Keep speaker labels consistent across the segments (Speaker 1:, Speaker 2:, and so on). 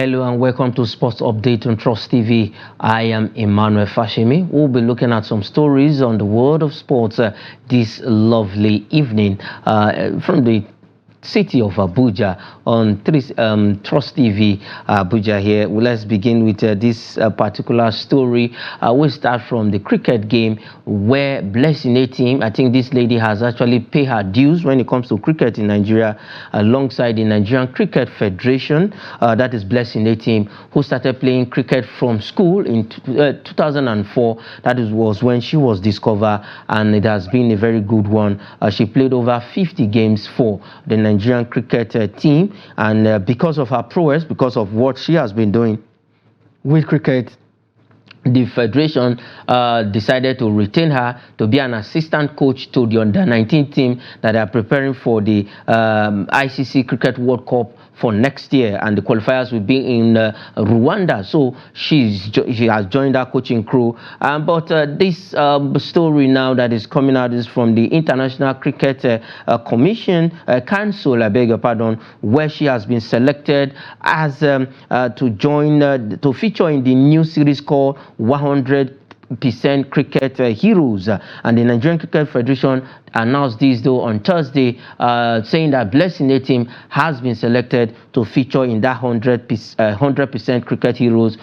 Speaker 1: Hello and welcome to Sports Update on Trust TV. I am Emmanuel Fashemi. We'll be looking at some stories on the world of sports this lovely evening from the city of Abuja on Trust TV Abuja here. Well, let's begin with this particular story. We'll start from the cricket game where Blessing A team, I think this lady has actually paid her dues when it comes to cricket in Nigeria alongside the Nigerian Cricket Federation. That is Blessing A team, who started playing cricket from school in 2004. That was when she was discovered, and it has been a very good one. She played over 50 games for the Nigerian cricket team, and because of her prowess, because of what she has been doing with cricket, the federation decided to retain her to be an assistant coach to the under-19 team that are preparing for the ICC Cricket World Cup for next year, and the qualifiers will be in Rwanda. So she has joined our coaching crew. But this story now that is coming out is from the International Cricket Commission Council, I beg your pardon, where she has been selected as to join to feature in the new series called 100% cricket heroes, and the Nigerian Cricket Federation announced this though on Thursday, saying that Blessing A team has been selected to feature in that 100% cricket heroes.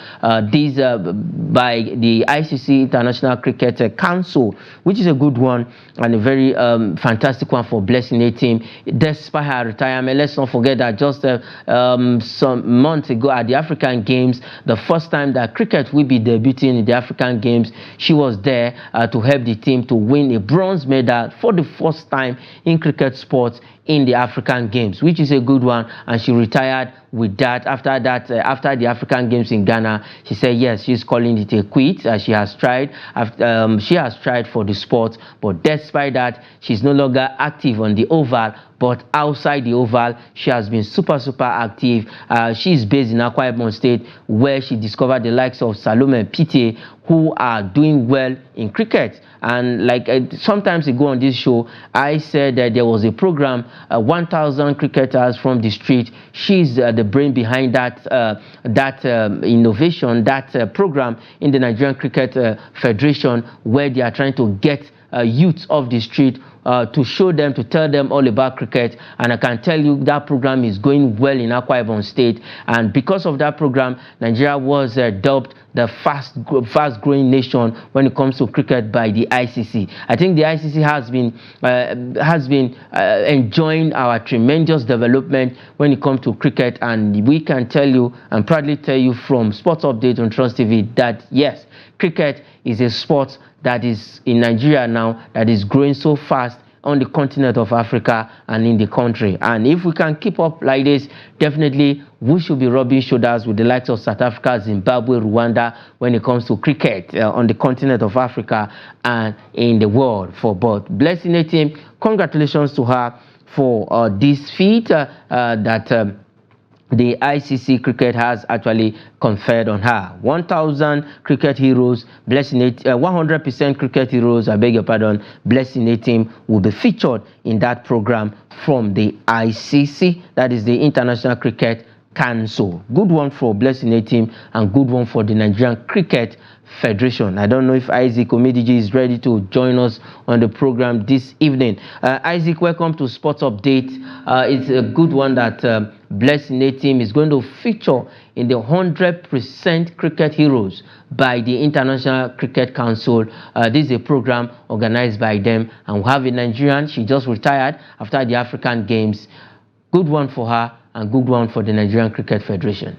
Speaker 1: These by the ICC International Cricket Council, which is a good one and a very fantastic one for Blessing A team. Despite her retirement, let's not forget that just some months ago at the African Games, the first time that cricket will be debuting in the African Games, she was there to help the team to win a bronze medal for the first time in cricket sports in the African Games, which is a good one. And she retired with that. After that, after the African Games in Ghana, she said yes, she's calling it a quit. She has tried. She has tried for the sport, but despite that, she's no longer active on the oval. But outside the oval, she has been super active. She's based in Akwa Ibom State, where she discovered the likes of Salome Pite, who are doing well in cricket. And like sometimes ago on this show, I said that there was a program, 1,000 cricketers from the street. She's the brain behind that innovation, that program in the Nigerian Cricket Federation, where they are trying to get youths off the street to show them, to tell them all about cricket. And I can tell you that program is going well in Akwa Ibom State. And because of that program, Nigeria was dubbed the fast-growing nation when it comes to cricket by the ICC. I think the ICC has been enjoying our tremendous development when it comes to cricket, and we can tell you and proudly tell you from Sports Update on Trust TV that yes, cricket is a sport that is in Nigeria now that is growing so fast on the continent of Africa and in the country. And if we can keep up like this, definitely we should be rubbing shoulders with the likes of South Africa, Zimbabwe, Rwanda when it comes to cricket on the continent of Africa and in the world. For both Blessing A team, congratulations to her for this feat that the ICC cricket has actually conferred on her. 1,000 cricket heroes, Blessing A 100% cricket heroes, I beg your pardon, Blessing A team will be featured in that program from the ICC, that is the International Cricket Council. Good one for Blessing A team and good one for the Nigerian Cricket Federation. I don't know if Isaac Omidiji is ready to join us on the program this evening. Isaac, welcome to Sports Update. It's a good one that Blessing A team is going to feature in the 100% cricket heroes by the International Cricket Council. This is a program organized by them, and we have a Nigerian. She just retired after the African Games. Good one for her and good one for the Nigerian Cricket Federation.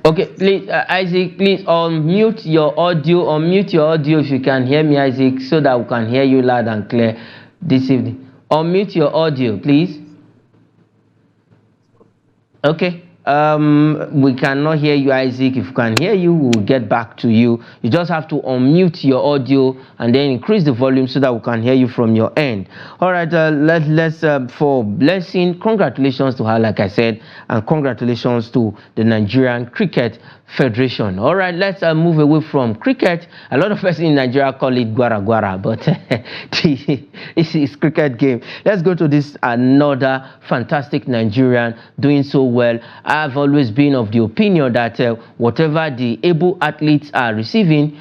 Speaker 1: Okay, please, Isaac, please unmute your audio. Unmute your audio if you can hear me, Isaac, so that we can hear you loud and clear this evening. Unmute your audio, please. Okay, We cannot hear you, Isaac. If we can hear you, we'll get back to you. You just have to unmute your audio and then increase the volume so that we can hear you from your end. All right, let's for Blessing, congratulations to her, like I said, and congratulations to the Nigerian Cricket Federation. All right, let's move away from cricket. A lot of people in Nigeria call it guara guara, but it's cricket game. Let's go to this another fantastic Nigerian doing so well. I've always been of the opinion that whatever the able athletes are receiving,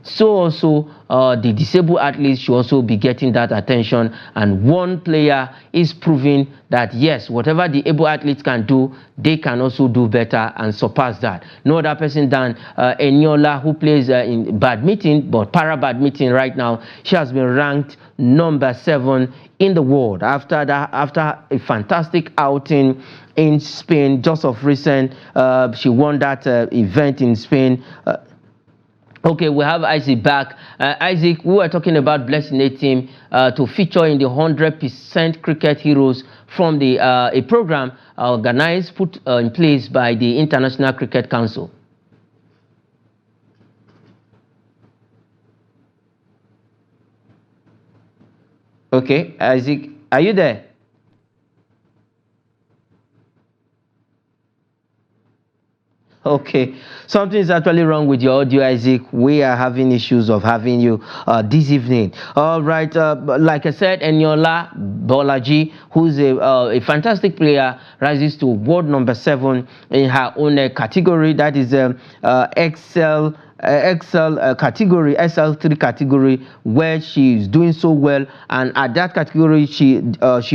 Speaker 1: so also the disabled athletes should also be getting that attention, and one player is proving that yes, whatever the able athletes can do, they can also do better and surpass that. No other person than Eniola, who plays in badminton, but para badminton right now. She has been ranked number 7 in the world after a fantastic outing in Spain just of recent. She won that event in Spain. Okay, we have Isaac back. Isaac, we were talking about blessing a team to feature in the 100% cricket heroes from the a program organized, put in place by the International Cricket Council. Okay, Isaac, are you there? Okay, something is actually wrong with your audio, Isaac. We are having issues of having you this evening. All right, like I said, Eniola Bolaji, who's a fantastic player, rises to world number 7 in her own category. That is XL category, SL3 category, where she is doing so well, and at that category she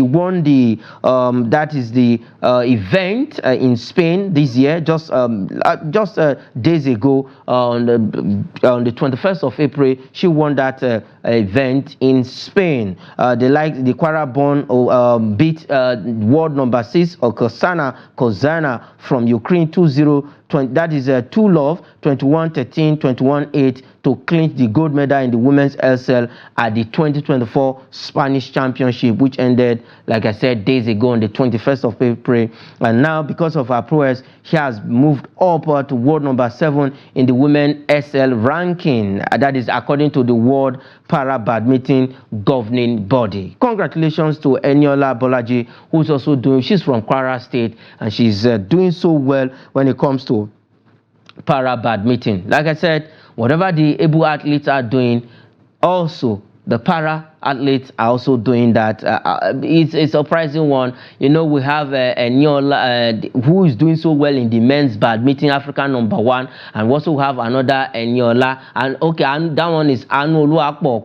Speaker 1: won the that is the event in Spain this year, just days ago, on the 21st of April. She won that event in Spain. The Kwara born beat world number 6 Kozana from Ukraine 2-0. That is 2 love 21-13, 21-8 to clinch the gold medal in the women's LCL at the 2024 Spanish Championship, which ended, like I said, days ago on the 21st of April. And now, because of her prowess, she has moved up to world number 7 in the women SL ranking. That is according to the World Para Badminton governing body. Congratulations to Eniola Bolaji, who's also she's from Kwara State, and she's doing so well when it comes to para badminton. Like I said, whatever the able athletes are doing, also the para athletes are also doing that. It's a surprising one. You know, we have Eniola, who is doing so well in the men's badminton, African number 1, and we also have another Eniola, and okay, and that one is Anu Oluwapo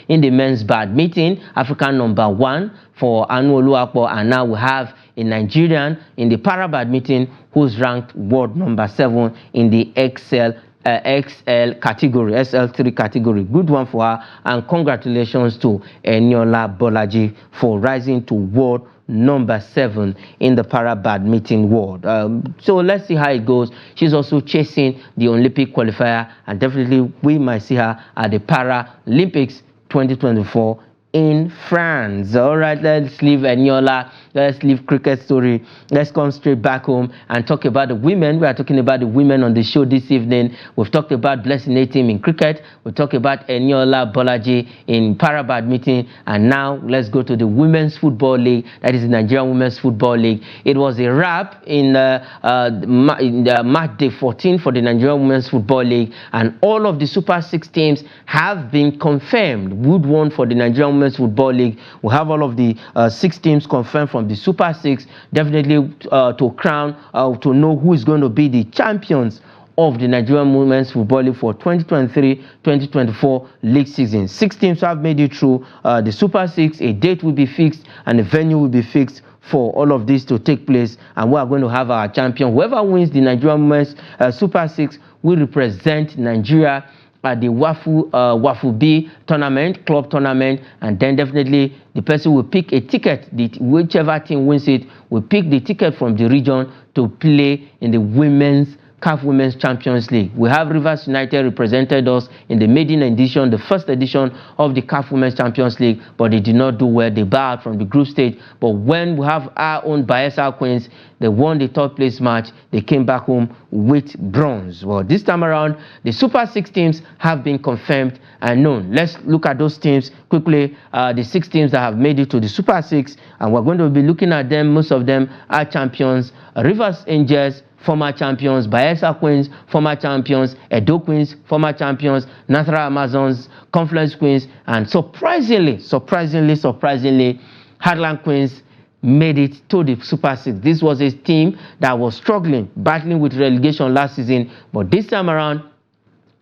Speaker 1: in the men's badminton, African number 1 for Anu Oluwapo, and now we have a Nigerian in the para badminton who's ranked world number 7 in the XL category, SL3 category. Good one for her, and congratulations to Eniola Bolaji for rising to world number 7 in the para badminton world. So let's see how it goes. She's also chasing the Olympic qualifier, and definitely we might see her at the Paralympics 2024 in France. All right, let's leave Eniola, let's leave cricket story, let's come straight back home and talk about the women. We are talking about the women on the show this evening. We've talked about Blessing a team in cricket, we talked about Eniola Bolaji in para badminton, and now let's go to the Women's Football League. That is the Nigerian Women's Football League. It was a wrap in match day 14 for the Nigerian Women's Football League, and all of the Super 6 teams have been confirmed. Would won for the Nigerian Women's Football League. We have all of the 6 teams confirmed from the Super 6, definitely to crown, to know who is going to be the champions of the Nigerian Women's Football League for 2023-2024 league season. 6 teams have made it through the Super 6. A date will be fixed and a venue will be fixed for all of this to take place, and we are going to have our champion. Whoever wins the Nigerian Women's Super 6 will represent Nigeria at the Wafu B tournament, club tournament, and then definitely the person will pick a ticket. Whichever team wins it will pick the ticket from the region to play in the Women's CAF Women's Champions League. We have Rivers United represented us in the maiden edition, the first edition of the CAF Women's Champions League, but they did not do well. They bowed from the group stage. But when we have our own Bayelsa Queens, they won the third place match. They came back home with bronze. Well, this time around, the Super 6 teams have been confirmed and known. Let's look at those teams quickly. The 6 teams that have made it to the Super 6, and we're going to be looking at them. Most of them are champions. Rivers Angels, former champions. Bayelsa Queens, former champions. Edo Queens, former champions. Nasarawa Amazons, Confluence Queens, and surprisingly, Heartland Queens made it to the Super 6. This was a team that was struggling, battling with relegation last season, but this time around,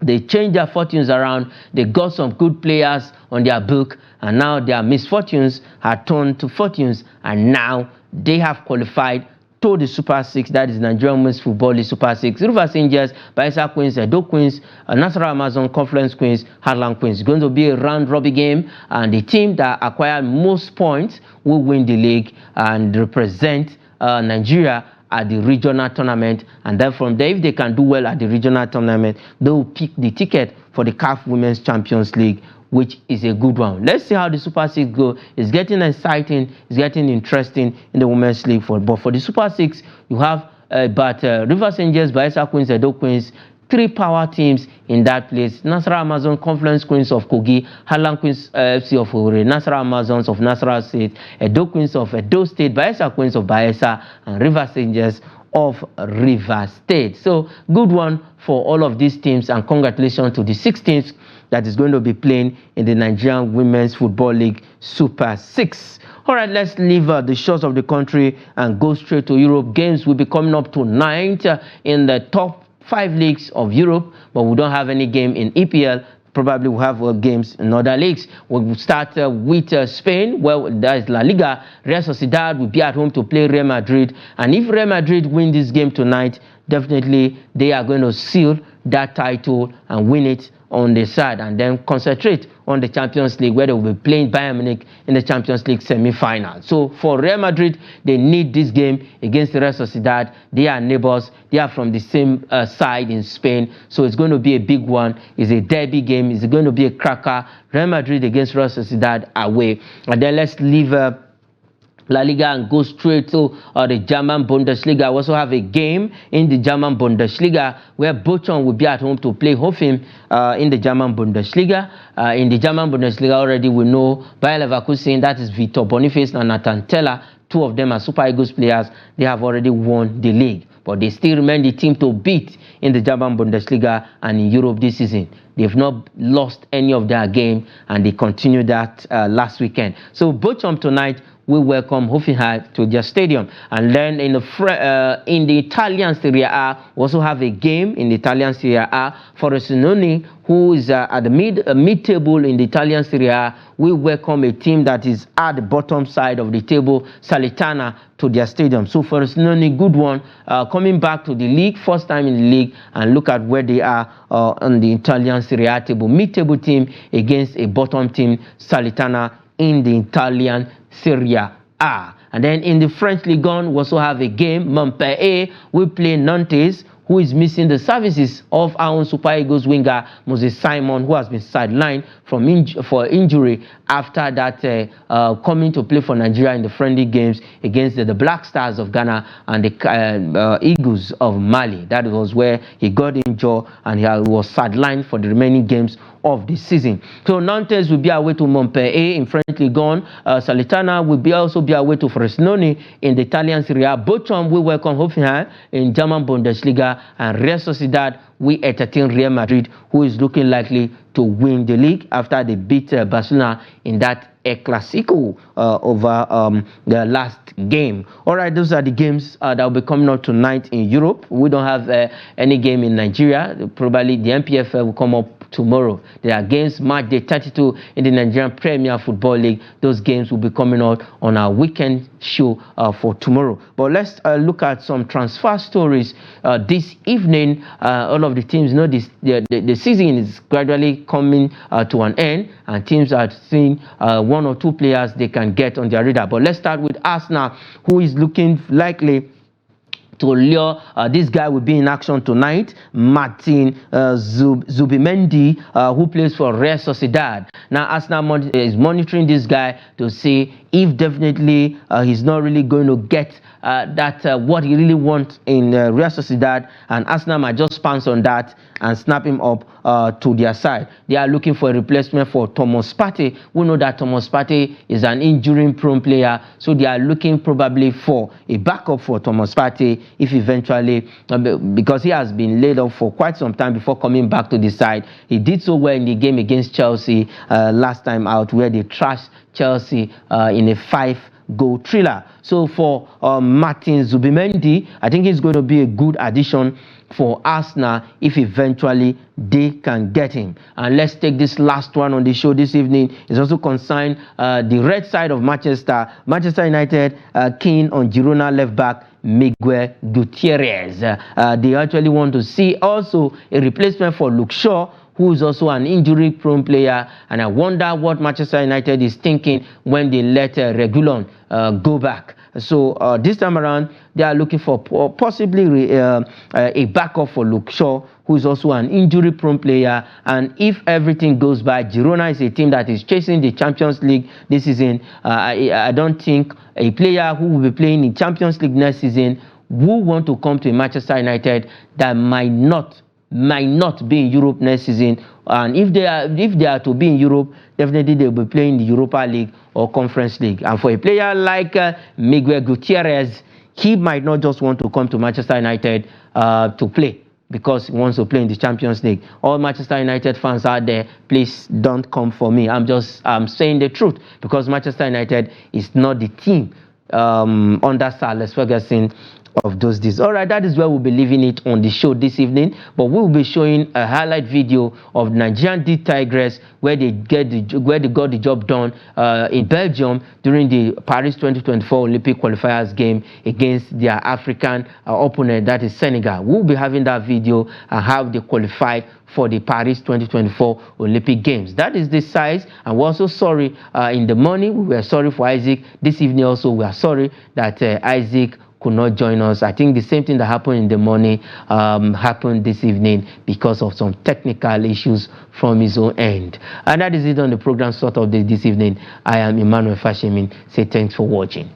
Speaker 1: they changed their fortunes around. They got some good players on their book, and now their misfortunes are turned to fortunes, and now they have qualified to the Super 6, that is Nigerian Women's Football League Super 6. Rivers Angels, Bayelsa Queens, Edo Queens, Nasarawa Amazon, Confluence Queens, Heartland Queens. It's going to be a round-robin game, and the team that acquired most points will win the league and represent Nigeria at the regional tournament. And then from there, if they can do well at the regional tournament, they will pick the ticket for the CAF Women's Champions League, which is a good one. Let's see how the Super 6 go. It's getting exciting. It's getting interesting in the Women's League. But for the Super 6, you have Rivers Angels, Bayelsa Queens, Edo Queens, 3 power teams in that place. Nasarawa Amazon, Confluence Queens of Kogi, Heartland Queens FC of Owerri, Nasarawa Amazons of Nasarawa State, Edo Queens of Edo State, Bayelsa Queens of Bayelsa, and Rivers Angels of Rivers State. So good one for all of these teams, and congratulations to the 6 teams that is going to be playing in the Nigerian Women's Football League Super 6. All right, let's leave the shores of the country and go straight to Europe. Games will be coming up tonight in the top 5 leagues of Europe, but we don't have any game in EPL. Probably we'll have games in other leagues. We'll start with Spain. Well, that is La Liga. Real Sociedad will be at home to play Real Madrid. And if Real Madrid win this game tonight, definitely they are going to seal that title and win it on the side, and then concentrate on the Champions League, where they will be playing Bayern Munich in the Champions League semi-final. So for Real Madrid, they need this game against the Real Sociedad. They are neighbors. They are from the same side in Spain. So it's going to be a big one. It's a derby game. It's going to be a cracker. Real Madrid against Real Sociedad away. And then let's leave La Liga and go straight to the German Bundesliga. We also have a game in the German Bundesliga where Bochum will be at home to play Hoffenheim in the German Bundesliga. In the German Bundesliga already we know Bayer Leverkusen, that is Victor Boniface and Nathan Teller, 2 of them are Super Eagles players. They have already won the league, but they still remain the team to beat in the German Bundesliga and in Europe this season. They've not lost any of their game, and they continued that last weekend. So Bochum tonight we welcome Hoffenheim to their stadium. And then in the Italian Serie A, we also have a game in the Italian Serie A. Frosinone, who is at the mid-table in the Italian Serie A, we welcome a team that is at the bottom side of the table, Salernitana, to their stadium. So Frosinone, good one, coming back to the league, first time in the league, and look at where they are on the Italian Serie A table. Mid-table team against a bottom team, Salernitana, in the Italian Serie A. And then in the French Ligue 1, we also have a game. Montpellier will play Nantes, who is missing the services of our own Super Eagles winger Moses Simon, who has been sidelined for injury after that coming to play for Nigeria in the friendly games against the Black Stars of Ghana and the Eagles of Mali. That was where he got injured, and he was sidelined for the remaining games of the season. So Nantes will be away to Montpellier in French Ligue 1. Salernitana will also be away to Frosinone in the Italian Serie A. Bochum will welcome Hoffenheim in German Bundesliga, and Real Sociedad will entertain Real Madrid, who is looking likely to win the league after they beat Barcelona in that El Clasico over the last game. All right, those are the games that will be coming up tonight in Europe. We don't have any game in Nigeria. Probably the MPFL will come up tomorrow. There are games match day 32 in the Nigerian Premier Football League. Those games will be coming out on our weekend show for tomorrow. But let's look at some transfer stories this evening. All of the teams know this. The season is gradually coming to an end, and teams are seeing 1 or 2 players they can get on their radar. But let's start with Arsenal, who is looking likely to lure this guy will be in action tonight, Martin Zubimendi, who plays for Real Sociedad. Now Arsenal is monitoring this guy to see if definitely he's not really going to get what he really wants in Real Sociedad, and Arsenal might just pounce on that and snap him up to their side. They are looking for a replacement for Thomas Partey. We know that Thomas Partey is an injury-prone player, so they are looking probably for a backup for Thomas Partey if eventually, because he has been laid off for quite some time before coming back to the side. He did so well in the game against Chelsea last time out, where they trashed Chelsea in a 5-goal thriller. So for Martin Zubimendi, I think he's going to be a good addition for Arsenal if eventually they can get him. And let's take this last one on the show this evening. It's also concerned the red side of Manchester United, keen on Girona left back Miguel Gutierrez. They actually want to see also a replacement for Luke Shaw, who is also an injury-prone player, and I wonder what Manchester United is thinking when they let Reguilon go back. So this time around, they are looking for possibly a backup for Luke Shaw, who is also an injury-prone player. And if everything goes by, Girona is a team that is chasing the Champions League this season. I don't think a player who will be playing in Champions League next season will want to come to Manchester United that might not be in Europe next season. And if they are to be in Europe, definitely they will be playing the Europa League or Conference League. And for a player like Miguel Gutierrez, he might not just want to come to Manchester United to play because he wants to play in the Champions League. All Manchester United fans out there, please don't come for me. I'm saying the truth, because Manchester United is not the team under Sir Alex Ferguson of those days. All right, that is where we'll be leaving it on the show this evening, but we'll be showing a highlight video of Nigerian D Tigress where they got the job done in Belgium during the Paris 2024 Olympic qualifiers game against their African opponent, that is Senegal. We'll be having that video and how they qualified for the Paris 2024 Olympic Games. That is the size. And we're also sorry in the morning, we were sorry for Isaac. This evening also, we are sorry that Isaac could not join us. I think the same thing that happened in the morning happened this evening because of some technical issues from his own end. And that is it on the program sort of this evening. I am Emmanuel Fashemin. Say thanks for watching.